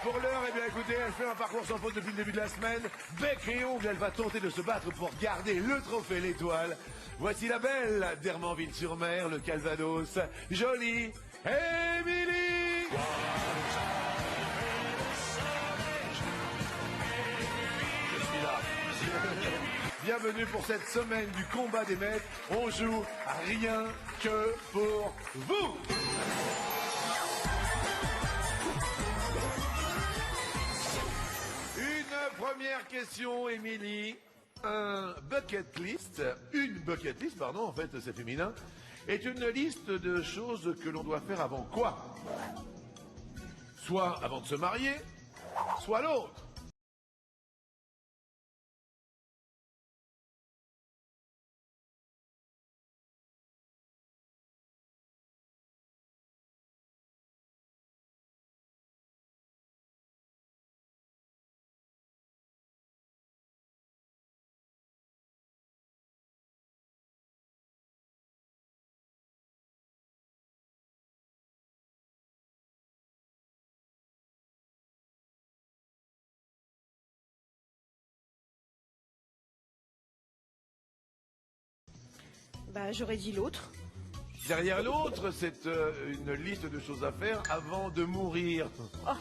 Pour l'heure, eh bien écoutez, elle fait un parcours sans faute depuis le début de la semaine. Bec et ongle, elle va tenter de se battre pour garder le trophée l'étoile. Voici la belle d'Hermanville-sur-Mer, le Calvados. Jolie Émilie. Je suis là. Bienvenue pour cette semaine du combat des maîtres. On joue à rien que pour vous. Une première question, Émilie. Une bucket list, pardon, en fait c'est féminin, est une liste de choses que l'on doit faire avant quoi? Soit avant de se marier, soit l'autre. Bah, j'aurais dit l'autre. Derrière l'autre, c'est une liste de choses à faire avant de mourir. Oh,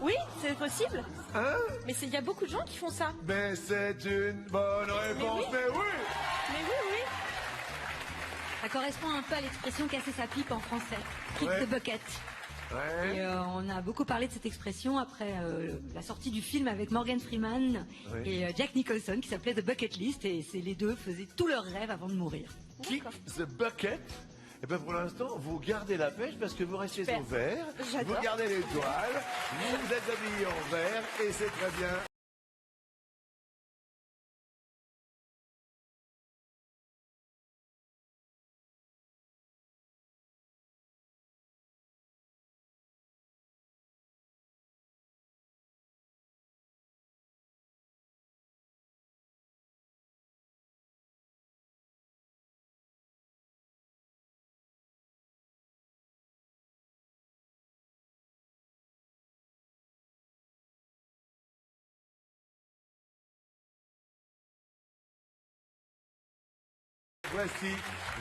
oui, c'est possible. Hein? Mais il y a beaucoup de gens qui font ça. Ben c'est une bonne réponse, mais oui. Mais oui, oui. Ça correspond un peu à l'expression casser sa pipe en français. Kick Ouais. the bucket. Ouais. Et on a beaucoup parlé de cette expression après la sortie du film avec Morgan Freeman Ouais. et Jack Nicholson qui s'appelait The Bucket List et les deux faisaient tous leurs rêves avant de mourir. Kick the bucket. Et bien pour l'instant, vous gardez la pêche parce que vous restez Super. au vert, J'adore. vous gardez l'étoile, vous êtes habillé en vert et c'est très bien. Voici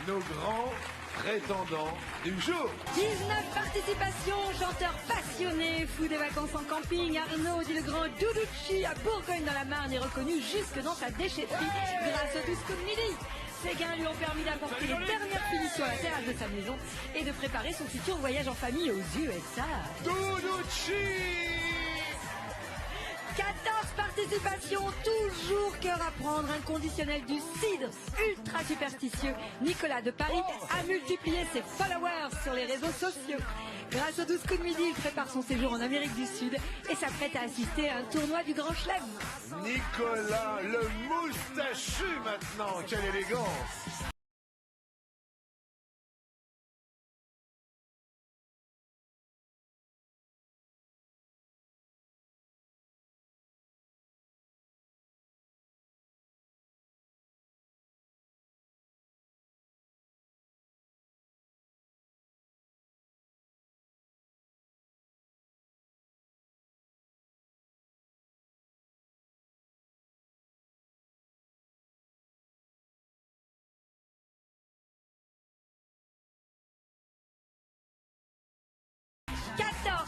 nos grands prétendants du jour. 19 participations, chanteur passionné, fou des vacances en camping, Arnaud dit le grand Doudouchi à Bourgogne dans la Marne est reconnu jusque dans sa déchetterie grâce aux 12 coups de midi. Ces gains lui ont permis d'apporter les dernières finitions à la terrasse de sa maison et de préparer son futur voyage en famille aux USA. Doudouchi. 14 participations, toujours cœur à prendre, inconditionnel du cidre, ultra superstitieux. Nicolas de Paris a multiplié ses followers sur les réseaux sociaux. Grâce aux 12 coups de midi, il prépare son séjour en Amérique du Sud et s'apprête à assister à un tournoi du Grand Chelem. Nicolas, le moustachu maintenant, quelle élégance.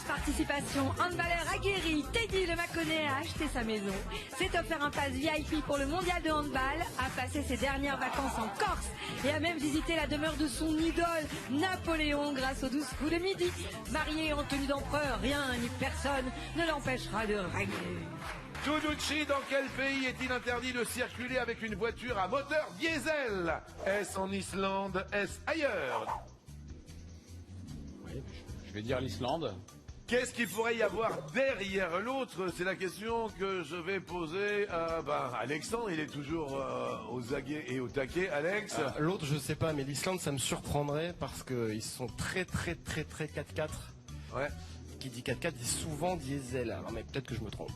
Participation, handballeur aguerri, Teddy Le Mâconnais a acheté sa maison, s'est offert un pass VIP pour le mondial de handball, a passé ses dernières vacances en Corse et a même visité la demeure de son idole, Napoléon, grâce aux 12 coups de midi. Marié en tenue d'empereur, rien ni personne ne l'empêchera de régner. Doudouchi, dans quel pays est-il interdit de circuler avec une voiture à moteur diesel? Est-ce en Islande? Est-ce ailleurs? Oui, je vais dire l'Islande. Qu'est-ce qu'il pourrait y avoir derrière l'autre? C'est la question que je vais poser à Alexandre. Il est toujours aux aguets et au taquet. Alex? L'autre, je sais pas, mais l'Islande, ça me surprendrait parce qu'ils sont très 4x4. Ouais. Qui dit 4x4 dit souvent diesel. Alors, mais peut-être que je me trompe.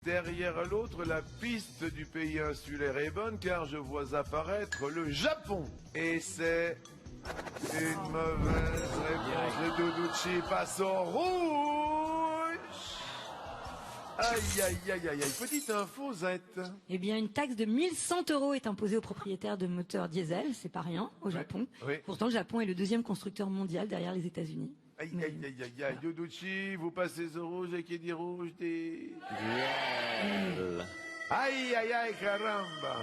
derrière l'autre, la piste du pays insulaire est bonne car je vois apparaître le Japon. Et c'est une mauvaise réponse. Le Doudouchi passe au rouge. Aïe, aïe, aïe, aïe, aïe. Petite info, Zette. Eh bien, une taxe de 1100 € est imposée aux propriétaires de moteurs diesel, c'est pas rien, au Japon. Oui. Pourtant, le Japon est le deuxième constructeur mondial derrière les États-Unis. Aïe, aïe, aïe, aïe, aïe. Doudouchi, vous passez au rouge et qui dit rouge dit... Aïe, aïe, aïe, caramba.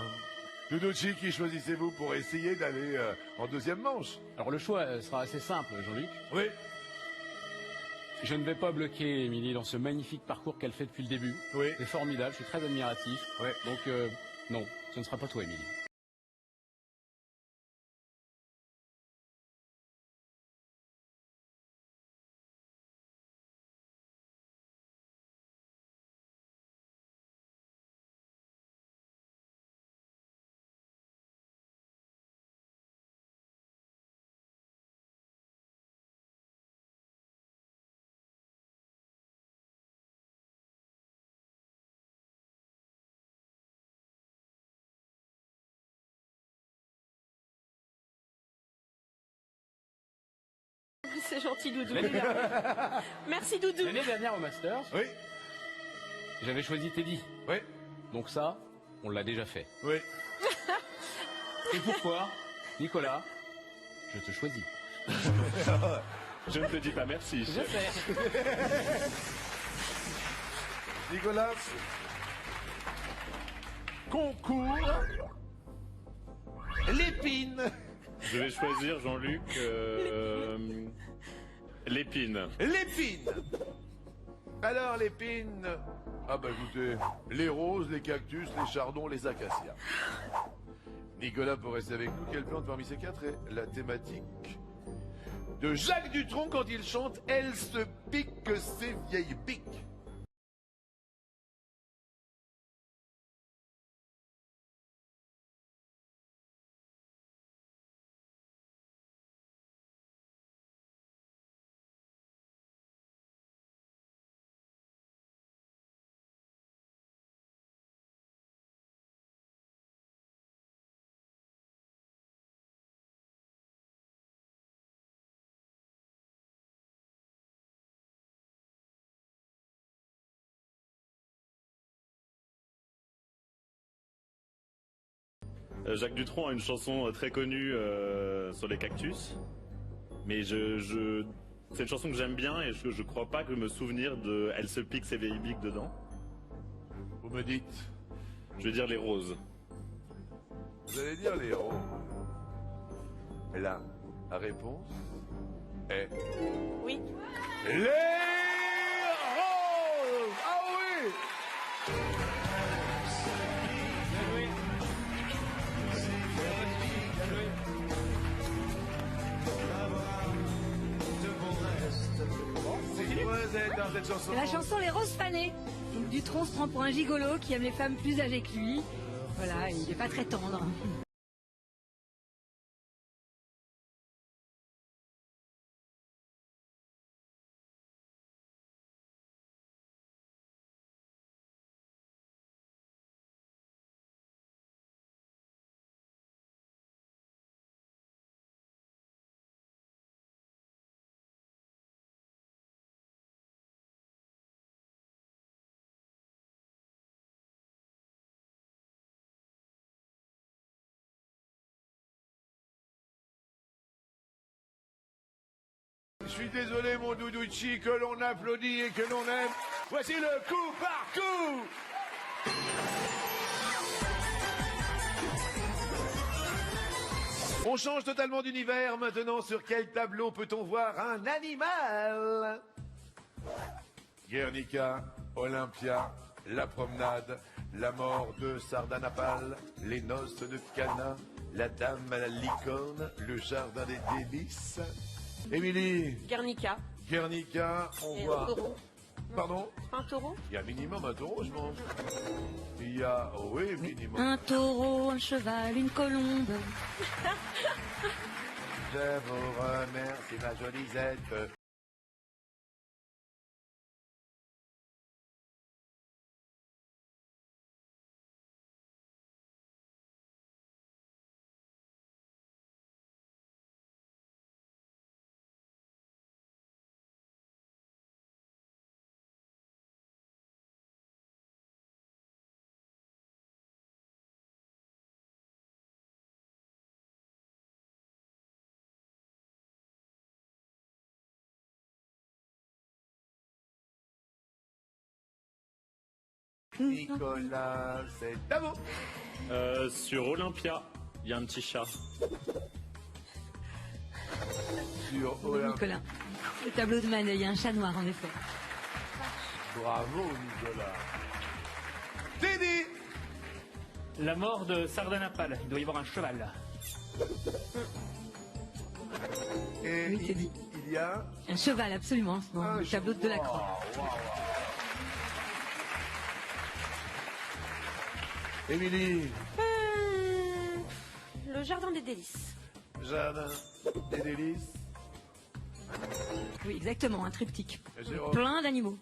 Doudouchi, qui choisissez-vous pour essayer d'aller en deuxième manche? Alors le choix sera assez simple, Jean-Luc. Oui. Je ne vais pas bloquer Émilie dans ce magnifique parcours qu'elle fait depuis le début. Oui. C'est formidable, je suis très admiratif. Ouais. Donc non, ce ne sera pas toi, Émilie. C'est gentil, Doudou. Merci, Doudou. L'année dernière au Masters, Oui. j'avais choisi Teddy. Oui. Donc ça, on l'a déjà fait. Oui. Et pourquoi, Nicolas, je te choisis. Je ne te dis pas merci. Je sais. Nicolas. Concours. L'épine. Je vais choisir, Jean-Luc, l'épine. L'épine. Alors, l'épine. Ah bah écoutez, les roses, les cactus, les chardons, les acacias. Nicolas, pour rester avec nous, quelle plante parmi ces quatre est la thématique de Jacques Dutronc quand il chante « Elle se pique ses vieilles piques ». Jacques Dutronc a une chanson très connue sur les cactus. Mais c'est une chanson que j'aime bien et je crois pas que me souvenir de Elle se pique ses vieilles biques dedans. Vous me dites, Je vais dire les roses. vous allez dire les roses. Et là, la réponse est Oui. les roses. Ah oui. C'est quoi dans cette chanson? C'est la chanson Les Roses fanées. Donc, Dutronc se prend pour un gigolo qui aime les femmes plus âgées que lui. Voilà, il n'est pas très tendre. Je suis désolé, mon Doudouchi, que l'on applaudit et que l'on aime. Voici le coup par coup. On change totalement d'univers maintenant. Sur quel tableau peut-on voir un animal? Guernica, Olympia, la promenade, la mort de Sardanapale, les noces de Cana, la dame à la licorne, le jardin des délices. Émilie, Guernica. Guernica, on Et un voit. taureau. Pardon? Un taureau? Il y a minimum un taureau, je pense. Il y a, oh oui, minimum. Un taureau, un cheval, une colombe. Je vous remercie, ma jolie Zette. Nicolas, c'est à vous. Sur Olympia, il y a un petit chat. Sur Bon, Olympia. Nicolas. Le tableau de Maneuil, il y a un chat noir en effet. Bravo, Nicolas. Teddy. La mort de Sardanapale. Il doit y avoir un cheval. Et Oui, Teddy. il y a... Un cheval, absolument, dans un le tableau de Delacroix. Wow, wow. Émilie, Le jardin des délices. Jardin des délices. Oui, exactement, un triptyque. Jérôme. Plein d'animaux.